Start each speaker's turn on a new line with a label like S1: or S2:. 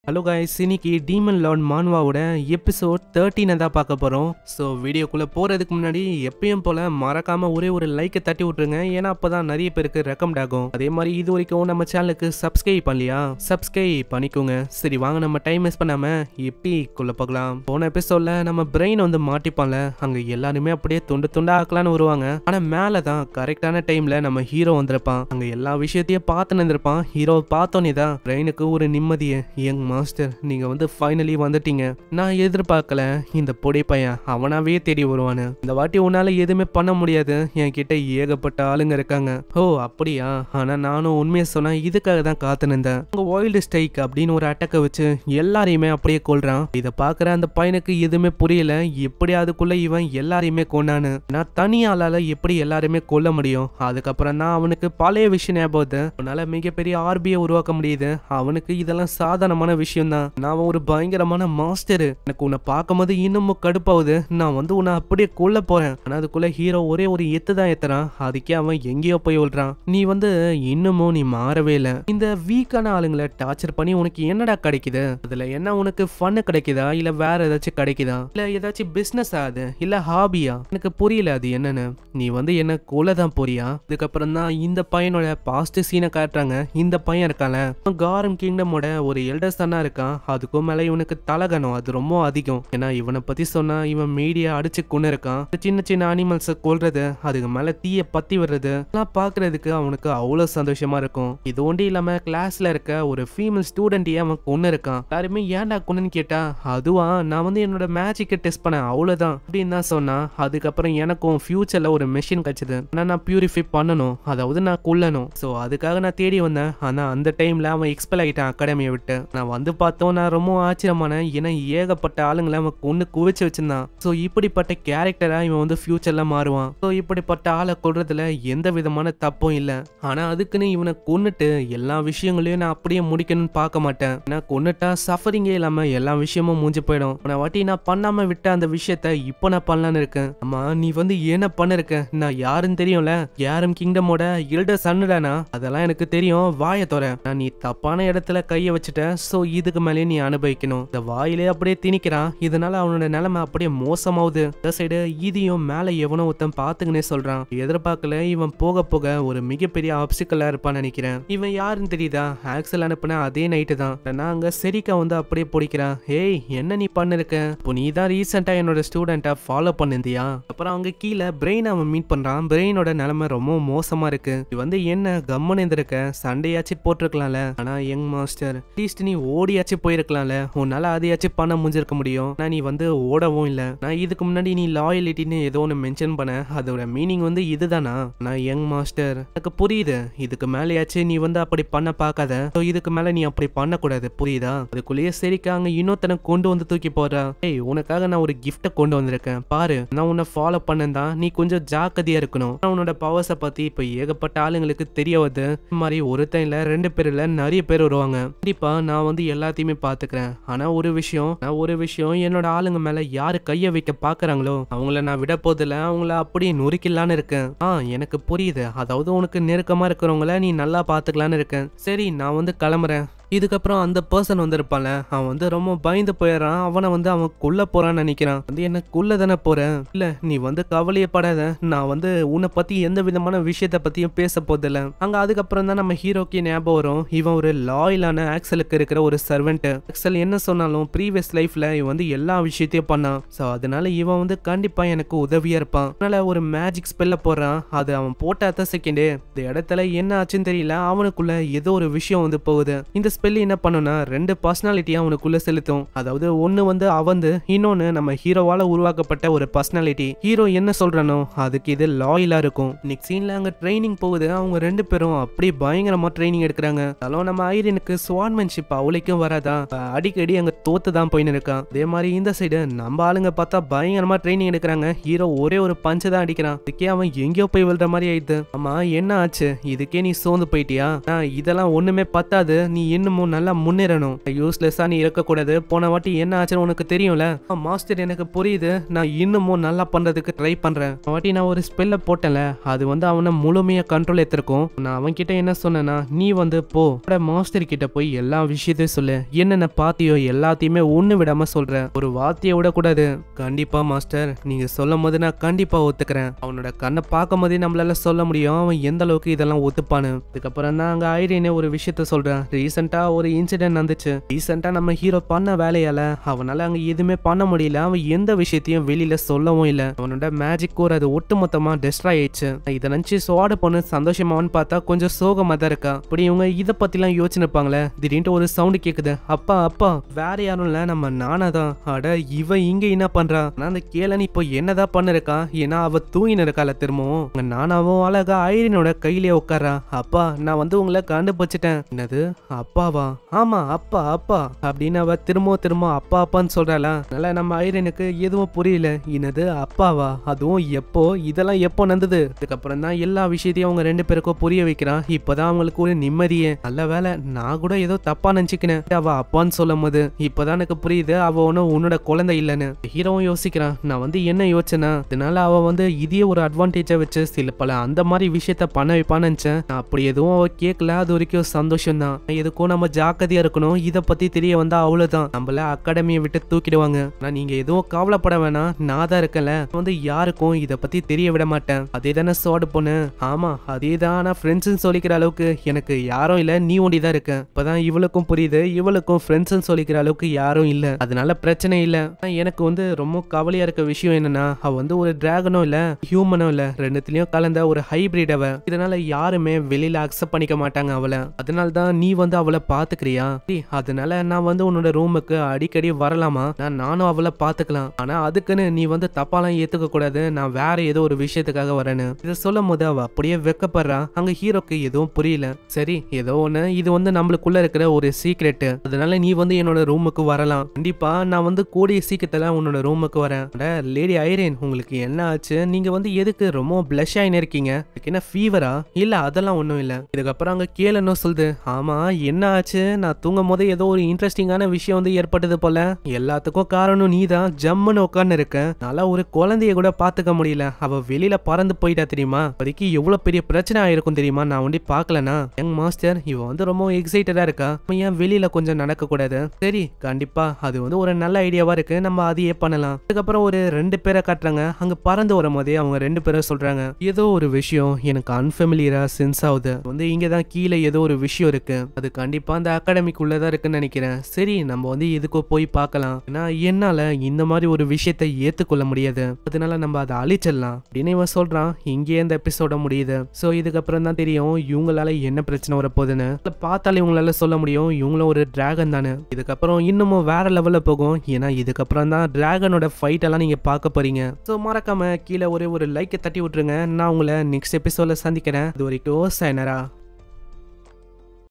S1: Hello guys, இன்னைக்கு demon Lord மான்வாவோட episode 13 தான் பார்க்க போறோம். ஸோ வீடியோக்குள்ள போறதுக்கு முன்னாடி எப்பயும் போல மறக்காம ஒரே ஒரு லைக்கை தட்டி விட்டுருங்க. ஏன்னா அப்பதான் நிறைய பேருக்கு ரெக்கமெண்ட் ஆகும். அதே மாதிரி இது வரைக்கும் நம்ம சேனலுக்கு சப்ஸ்கிரைப் பண்ணலையா, சப்ஸ்கிரைப் பண்ணிக்கோங்க. சரி வாங்க நம்ம டைம் வேஸ்ட் பண்ணாம எப்பிக்குள்ள போகலாம். போன எபிசோட்ல நம்ம பிரெயின் வந்து மாட்டிப்பான்ல, அங்க எல்லாருமே அப்படியே துண்டு துண்டா ஆக்கலான்னு வருவாங்க. ஆனா மேலதான் கரெக்டான டைம்ல நம்ம ஹீரோ வந்திருப்பான். அங்க எல்லா விஷயத்தையும் பார்த்து நின்றுப்பான். ஹீரோ பார்த்தோன்னே தான் பிரெயினுக்கு ஒரு நிம்மதியை, யங் மாஸ்டர் நீங்க வந்து ஃபைனலி வந்துட்டீங்க. நான் எதிர்பார்க்கல இந்த பொடி பையன் அவனாவே தேடி வருவானு. இந்த வாட்டி உன்னால எதுவுமே பண்ண முடியாது, என்கிட்ட ஏகப்பட்ட ஆளுங்க இருக்காங்க. ஓ அப்படியா? ஆனா நானும் உண்மையை சொன்னா இதுக்காக தான் காத்து நின்றேன். உங்க வைல்டு ஸ்ட்ரைக் அப்படின்னு ஒரு அட்டாக்கை வச்சு எல்லாரையுமே அப்படியே கொல்றான். இதை பாக்குற அந்த பையனுக்கு எதுவுமே புரியல. எப்படி அதுக்குள்ள இவன் எல்லாரையுமே கொண்டானு, நான் தனியாளால எப்படி எல்லாருமே கொல்ல முடியும்? அதுக்கப்புறம் தான் அவனுக்கு பழைய விஷயம் ஞாபகத்தை, உன்னால மிகப்பெரிய ஆர்பியை உருவாக்க முடியுது. அவனுக்கு இதெல்லாம் சாதாரணமான விஷயம் தான். நான் ஒரு பயங்கரமான மாஸ்டர். எனக்கு உன்னை பார்க்கும்போது இன்னமும் கடுப்பாவுது. நான் வந்து உன்னை அப்படியே கொல்ல போறேன். ஆனா அதுக்குள்ள ஹீரோ ஒரே ஒரு எத்து தான் எத்துறான். அதுக்கே அவன் எங்கேயோ போய் விடுறான். நீ வந்து இன்னமும் நீ மாறவே இல்லை. இந்த வீக்கான ஆளுங்களை டார்ச்சர் பண்ணி உனக்கு என்னடா கிடைக்குது? அதுல என்ன உனக்கு ஃபன்னு கிடைக்குதா, இல்ல வேற ஏதாச்சும் கிடைக்குதா, இல்ல ஏதாச்சும் பிசினஸ் ஆகுது, இல்ல ஹாபியா? எனக்கு புரியல அது என்னன்னு. நீ வந்து என்ன கொலை தான் போறியா? இதுக்கப்புறம் தான் இந்த பையனோட பாஸ்ட் சீனை காட்டுறாங்க. இந்த பையன் இருக்கான காரம் கிங்டமோட ஒரு எல்டர் சன்னா இருக்கான். அதுக்கும் மேல இவனுக்கு தலகனம் அது ரொம்ப அதிகம். ஏன்னா இவனை பத்தி சொன்னா இவன் மீடியா அடிச்சு கொண்டு இருக்கான். சின்ன சின்ன அனிமல்ஸை கொல்றது, அதுக்கு மேல தீய பத்தி விடுறது எல்லாம் பாக்குறதுக்கு அவனுக்கு அவ்வளவு சந்தோஷமா இருக்கும். இது ஒண்டி இல்லாம கிளாஸ்ல இருக்க ஒரு ஃபீமேல் ஸ்டூடெண்ட்டையே அவன் கொண்டு இருக்கான். எல்லாருமே ஏன்டா கொண்டுன்னு கேட்டா, அதுவா நான் வந்து என்னோட மேஜிக்கை டெஸ்ட் பண்ணேன் அவ்வளவுதான் அப்படின்னு தான் சொன்னா. அதுக்கப்புறம் எனக்கும் ஃபியூச்சர்ல ஒரு மெஷின் கிடைச்சது. ஆனா நான் பியூரிஃபை பண்ணணும், அதாவது நான் கொல்லணும். ஸோ அதுக்காக நான் தேடி வந்தேன். ஆனா அந்த டைம்ல அவன் எக்ஸ்பெல் ஆகிட்டான் அகாடமியை விட்டு. நான் வந்து பார்த்தோம், நான் ரொம்ப ஆச்சரியமான, ஏன்னா ஏகப்பட்ட ஆளுங்களை அவன் கொண்டு குவிச்சு வச்சிருந்தான். ஸோ இப்படிப்பட்ட கேரக்டரா இவன் வந்து ஃபியூச்சர்ல மாறுவான். ஸோ இப்படிப்பட்ட ஆளை கொல்றதுல எந்த விதமான தப்பும் இல்லை. ஆனா அதுக்குன்னு இவனை கொன்னுட்டு எல்லா விஷயங்களையும் நான் அப்படியே முடிக்கணும்னு பார்க்க மாட்டேன். ஏன்னா கொன்னுட்டா சஃபரிங்கே இல்லாம எல்லா விஷயமும் மூஞ்சி போயிடும். உன வாட்டி நான் பண்ணாம விட்ட அந்த விஷயத்த இப்போ நான் பண்ணலான்னு இருக்கேன். ஆமா நீ வந்து என்ன பண்ணிருக்க? நான் யாருன்னு தெரியும்ல, யாரும் கிங்டமோட எல்டர் சன்னுடானா? அதெல்லாம் எனக்கு தெரியும். வாயை தோற. நான் நீ தப்பான இடத்துல கைய வச்சுட்ட. சோ இதுக்கு மேலே நீ அனுபவிக்கணும். இந்த வாயிலே அப்படியே திணிக்கிறான். இதனால அவனோட நிலைமை அப்படியே மோசமாவுது. இந்த சைடு இதையும் மேல எவனோ ஒருத்தன் பாத்துக்கினே சொல்றான். எதிர்பார்க்கல இவன் போக போக ஒரு மிகப்பெரிய ஆப்ஸ்டிக்கலா இருப்பான்னு நினைக்கிறேன். இவன் யாருன்னு தெரியுதா? ஆக்சல் அனுப்புன அதே நைட்டு தான். நான் அங்க செரிக்கா வந்து அப்படியே பிடிக்கிறான். ஏய் என்ன நீ பண்ணிருக்க? இப்போ நீ தான் ரீசெண்டா என்னோட ஸ்டூடெண்டா ஃபாலோ பண்ணிருந்தியா? அப்புறம் அவங்க கீழே பிரெயின் அவன் மீட் பண்றான். பிரெயினோட நிலைமை ரொம்ப மோசமா இருக்கு. இது வந்து என்ன கம்மன் இருந்திருக்க, சண்டையாச்சும் போட்டிருக்கலாம்ல. ஆனா யங் மாஸ்டர் அட்லீஸ்ட் நீ ஓடியாச்சும் போயிருக்கலாம்ல. உன்னால அதையாச்சும் பண்ண முடிஞ்சிருக்க முடியும். நான் நீ வந்து ஓடவும் இல்லை. நான் இதுக்கு முன்னாடி நீ லாயலிட்டின்னு ஏதோ ஒன்று மென்ஷன் பண்ண, அதோட மீனிங் வந்து இதுதானா? நான் யங் மாஸ்டர் எனக்கு புரியுது. இதுக்கு மேலேயாச்சும் நீ வந்து அப்படி பண்ண பார்க்காத. இதுக்கு மேல நீ அப்படி பண்ணக்கூடாது, புரியுதா? அதுக்குள்ளேயே சரிக்கா அங்க இன்னொருத்தனை கொண்டு வந்து தூக்கி போடுறா. ஏய் உனக்காக நான் ஒரு கிஃப்ட கொண்டு வந்திருக்கேன் பாரு. நான் உன்னை ஃபாலோ பண்ணதான், நீ கொஞ்சம் ஜாக்கிரதையா இருக்கணும். உன்னோட பவர்ஸை பத்தி இப்ப ஏகப்பட்ட ஆளுங்களுக்கு தெரிய வருது. இந்த மாதிரி ஒருத்தன் இல்ல, ரெண்டு பேர் இல்ல, நிறைய பேர் வருவாங்க. கண்டிப்பா நான் வந்து எல்லாத்தையுமே பாத்துக்கிறேன். ஆனா ஒரு விஷயம் என்னோட ஆளுங்க மேல யாரு கைய வைக்க பாக்குறாங்களோ அவங்கள நான் விட போதில்ல. அவங்கள அப்படியே நொறுக்கலான்னு இருக்கேன். எனக்கு புரியுது. அதாவது உனக்கு நெருக்கமா இருக்கிறவங்கள நீ நல்லா பாத்துக்கலான்னு இருக்கேன். சரி நான் வந்து கிளம்புறேன். இதுக்கப்புறம் அந்த பர்சன் வந்திருப்பான்ல, அவன் வந்து ரொம்ப பயந்து போயிடறான். அவனை வந்து அவன் கொல்ல போறான்னு நினைக்கிறான். வந்து என்ன கொல்ல தானே போறேன்? இல்ல நீ வந்து கவலையப்படாத, நான் வந்து உன்னை பத்தி எந்த விதமான விஷயத்த பத்தியும் பேச போதில்ல. அங்க அதுக்கப்புறம் தான் நம்ம ஹீரோக்கு ஞாபகம் வரும். இவன் ஒரு லாயலான ஆக்சலுக்கு இருக்கிற ஒரு சர்வெண்ட். ஆக்சல் என்ன சொன்னாலும் ப்ரீவியஸ் லைஃப்ல இவன் வந்து எல்லா விஷயத்தையும் பண்ணான். ஸோ அதனால இவன் வந்து கண்டிப்பா எனக்கு உதவியா இருப்பான். அதனால ஒரு மேஜிக் ஸ்பெல்ல போடுறான். அது அவன் போட்ட அத்த செகண்டே இந்த இடத்துல என்ன ஆச்சுன்னு தெரியல, அவனுக்குள்ள ஏதோ ஒரு விஷயம் வந்து போகுது. இந்த ஸ்பெல் என்ன பண்ணுனா ரெண்டு பர்சனாலிட்டியா அவனுக்குள்ள செலுத்தும். அதாவது ஒன்னு வந்து அவந்து, இன்னொன்னு நம்ம ஹீரோவால உருவாக்கப்பட்ட ஒரு பர்சனாலிட்டி. ஹீரோ என்ன சொல்றானோ அதுக்கு இது லாயலா இருக்கும். நெக்ஸ்ட் சீன்ல அங்க ட்ரைனிங் போகுது. அவங்க ரெண்டு பேரும் அப்படி பயங்கரமா ட்ரைனிங் எடுக்கிறாங்க. அதனால நம்ம ஐரினுக்கு ஸ்வார்ட்மேன்ஷிப் அவளுக்கும் வராதா, அடிக்கடி அங்க தோத்து தான் போயின்னு இருக்கான். அதே மாதிரி இந்த சைடு நம்ம ஆளுங்க பார்த்தா பயங்கரமா ட்ரைனிங் எடுக்கிறாங்க. ஹீரோ ஒரே ஒரு பஞ்சு தான் அடிக்கிறான். இதுக்கே அவன் எங்கேயோ போய் விழுற மாதிரி ஆயிடுது. ஆமா என்ன ஆச்சு? இதுக்கே நீ சோர்ந்து போயிட்டியா? இதெல்லாம் ஒண்ணுமே பத்தாது, நீ இன்னும் இன்னமும் நல்லா முன்னேறணும். யூஸ்லெஸ்ஸா நீ இருக்கக்கூடாது. போன வாட்டி என்ன ஆச்சுன்னு உனக்கு தெரியும்ல. மாஸ்டர் எனக்கு புரியுது, நான் இன்னமும் நல்லா பண்றதுக்கு ட்ரை பண்றேன். வாட்டி நான் ஒரு ஸ்பெல்ல போட்டேன்ல, அது வந்து அவனை முழுமையா கண்ட்ரோல் எடுத்திருக்கும். நான் அவன் கிட்ட என்ன சொன்னேன்னா, நீ வந்து போ மாஸ்டர் கிட்ட போய் எல்லா விஷயத்தையும் சொல்லு, என்னென்ன பாத்தியோ எல்லாத்தையுமே ஒண்ணு விடாம சொல்றேன், ஒரு வார்த்தையை விடக்கூடாது. கண்டிப்பா மாஸ்டர், நீங்க சொல்லும் போது நான் கண்டிப்பா ஒத்துக்கிறேன். அவனோட கண்ணை பார்க்கும் போதே நம்மளால சொல்ல முடியும் அவன் எந்த அளவுக்கு இதெல்லாம் ஒத்துப்பானு. அதுக்கப்புறம் தான் அங்க ஐரினே ஒரு விஷயத்த சொல்றேன். ரீசெண்டா ஒரு இன்சிடென்ட் நடந்துச்சு. ரீசெண்டா நம்ம ஹீரோ பண்ண வேலையால அவனால அங்க எதுவுமே பண்ண முடியல. அவன் எந்த விஷயத்தையும் வெளியில சொல்லவும் இல்ல. அவனோட மேஜிக் கோர் அது ஒட்டுமொத்தமா டெஸ்ட்ராய் ஆயிடுச்சு. இதை நினைச்சு சோட பொண்ணு சந்தோஷமான்னு பார்த்தா கொஞ்சம் சோகமா தான் இருக்கா. அப்படி இவங்க இதை பத்திலாம் யோசிச்சுப்பாங்களே, திடீர்னு ஒரு சவுண்ட் கேக்குது. அப்பா அப்பா, வேற யாரும் இல்ல, நம்ம நானா தான். அட இவ இங்க என்ன பண்றா? நான் அந்த கேளன் இப்போ என்னதான் பண்ணிருக்கா? ஏன்னா அவ தூங்கின இருக்கால திரும்பவும். நானாவும் அழகா ஐரினோட கையிலே உட்காரா. அப்பா, நான் வந்து உங்களை கண்டுபிடிச்சிட்டேன். என்னது அப்பாவா? ஆமா அப்பா அப்பா அப்படின்னு அவ திரும்ப அப்பா அப்பான்னு சொல்றாளா. அதனால நம்ம ஐரினுக்கு எதுவும் புரியல. என்னது அப்பாவா? அதுவும் எப்போ? இதெல்லாம் எப்போ நடந்தது? அதுக்கப்புறம் தான் எல்லா விஷயத்தையும் அவங்க ரெண்டு பேருக்கும் புரிய வைக்கிறான். இப்பதான் அவங்களுக்கு ஒரு நிம்மதியே. நல்ல வேலை, நான் கூட ஏதோ தப்பா நினைச்சுக்கினேன். அவ அப்பான்னு சொல்லும் போது இப்பதான் எனக்கு புரியுது அவ ஒன்னும் உன்னோட குழந்தை இல்லைன்னு. ஹீரோவும் யோசிக்கிறான். நான் வந்து என்ன யோசனை, அதனால அவ வந்து இதே ஒரு அட்வான்டேஜா வச்சு சில பல அந்த மாதிரி விஷயத்த பண்ண வைப்பான்னு நினைச்சேன். அப்படி எதுவும் அவ கேட்கல. அது வரைக்கும் சந்தோஷம் தான். எதுக்கும் நம்ம ஜாக்கிரதையா இருக்கணும். இதை பத்தி தெரிய வந்தா அவ்வளவுதான், நம்மள அகாடமியை விட்டு தூக்கிடுவாங்க. ஆனா நீங்க எதுவும் கவலைப்பட வேணாம், நான் தான் இருக்கல. வந்து யாருக்கும் இதை பத்தி தெரிய விட மாட்டேன். அதே தானே சோடு பொண்ணு? ஆமா அதே தான். ஆனா ஃப்ரெண்ட்ஸ் சொல்லிக்கிற அளவுக்கு எனக்கு யாரும் இல்ல, நீ ஒண்டிதான் இருக்க. இப்பதான் இவளுக்கும் புரியுது, இவளுக்கும் ஃப்ரெண்ட்ஸ் சொல்லிக்கிற அளவுக்கு யாரும் இல்ல. அதனால பிரச்சனை இல்ல. எனக்கு வந்து ரொம்ப கவலையா இருக்க விஷயம் என்னன்னா, அவ வந்து ஒரு டிராகனும் இல்ல ஹியூமனும் இல்ல, ரெண்டுத்திலயும் கலந்த ஒரு ஹைபிரிட் அவ. இதனால யாருமே வெளியில அக்செப்ட் பண்ணிக்க மாட்டாங்க அவளை. அதனால தான் நீ வந்து அவளை பாத்துக்கிறியா? அதனால நான் வந்து உன்னோட ரூமுக்கு அடிக்கடி வரலாமா? நானும் அவளை பாத்துக்கலாம். ஆனா அதுக்குன்னு நீ வந்து தப்பாலாம் ஏத்துக்க கூடாது, நான் வேற ஏதோ ஒரு விஷயத்துக்காக வரேன்னு. இதை சொல்லும் போது அவ அப்படியே வெக்கப்படுறா. அங்க ஹீரோக்கு எதுவும் புரியல. சரி ஏதோ ஒண்ணு, இது வந்து நம்மளுக்குள்ள இருக்கிற ஒரு சீக்ரெட். அதனால நீ வந்து என்னோட ரூமுக்கு வரலாம். கண்டிப்பா நான் வந்து கூடிய சீக்கிரத்துல உன்னோட ரூமுக்கு வரேன். லேடி ஐரின், உங்களுக்கு என்ன ஆச்சு? நீங்க வந்து எதுக்கு ரொம்ப பிளஷ் ஆயின்னு இருக்கீங்க? என்ன ஃபீவரா? இல்ல அதெல்லாம் ஒண்ணும் இல்ல. இதுக்கப்புறம் அங்க கேளன்னு சொல்லுது. ஆமா என்ன ஆச்சு? நான் தூங்கும் போது ஏதோ ஒரு இன்ட்ரெஸ்டிங்கான விஷயம் வந்து ஏற்பட்டது போல. எல்லாத்துக்கும் காரணம் நீதான். ஜம்முன்னு உட்கார்ந்து இருக்க. நல்லா ஒரு குழந்தைய கூட பாத்துக்க முடியல. அவ வெளியில பறந்து போயிட்டா தெரியுமா? இப்போதைக்கு எவ்வளவு பெரிய பிரச்சனை ஆயிருக்கும் தெரியுமா? நான் ஒண்டி பாக்கலனா. யங் மாஸ்டர், இவ வந்து ரொம்ப எக்ஸைட்டடா இருக்கா. ஏன் வெளியில கொஞ்சம் நடக்க கூடாது? சரி கண்டிப்பா, அது வந்து ஒரு நல்ல ஐடியாவா இருக்கு, நம்ம அதையே பண்ணலாம். அதுக்கப்புறம் ஒரு ரெண்டு பேரை காட்டுறாங்க. அங்க பறந்து வரும் போதே அவங்க ரெண்டு பேரும் சொல்றாங்க, ஏதோ ஒரு விஷயம் எனக்கு அன்ஃபெமிலியரா சென்ஸ் ஆகுது. வந்து இங்கதான் கீழே ஏதோ ஒரு விஷயம் இருக்கு. அது கண்டிப்பா அந்த அகாடமிக்குள்ளதான் இருக்குன்னு நினைக்கிறேன். சரி நம்ம வந்து இதுக்கோ போய் பார்க்கலாம். ஏன்னா என்னால இந்த மாதிரி ஒரு விஷயத்தை ஏத்துக்கொள்ள முடியாது, அதனால நம்ம அதை அழிச்சிடலாம் அப்படின்னு இவன் சொல்றான். இங்கேயே இந்த எபிசோட முடியுது. சோ இதுக்கப்புறம் தான் தெரியும் இவங்களால என்ன பிரச்சனை வரப்போகுதுன்னு. பார்த்தாலே இவங்களால சொல்ல முடியும் இவங்களும் ஒரு டிராகன் தானே. இதுக்கப்புறம் இன்னமும் வேற லெவல்ல போகும். ஏன்னா இதுக்கப்புறம் தான் டிராகனோட ஃபைட் எல்லாம் நீங்க பார்க்க போறீங்க. சோ மறக்காம கீழே ஒரு லைக்கை தட்டி விட்டுருங்க. நான் உங்களை நெக்ஸ்ட் எபிசோட்ல சந்திக்கிறேன். அது வரைக்கும் சைனரா.